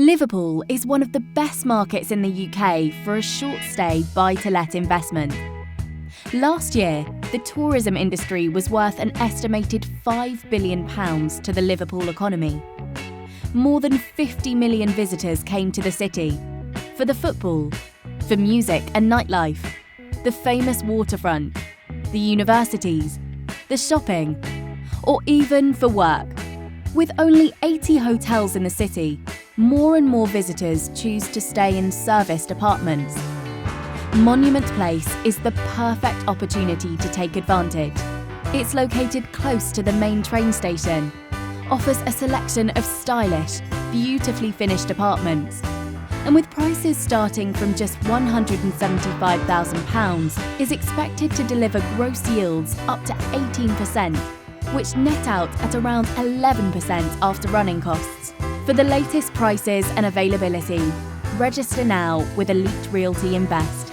Liverpool is one of the best markets in the UK for a short-stay buy-to-let investment. Last year, the tourism industry was worth an estimated £5 billion to the Liverpool economy. More than 50 million visitors came to the city for the football, for music and nightlife, the famous waterfront, the universities, the shopping, or even for work. With only 80 hotels in the city, more and more visitors choose to stay in serviced apartments. Monument Place is the perfect opportunity to take advantage. It's located close to the main train station, offers a selection of stylish, beautifully finished apartments, and with prices starting from just £175,000, is expected to deliver gross yields up to 18%, which net out at around 11% after running costs. For the latest prices and availability, register now with Realty Invest.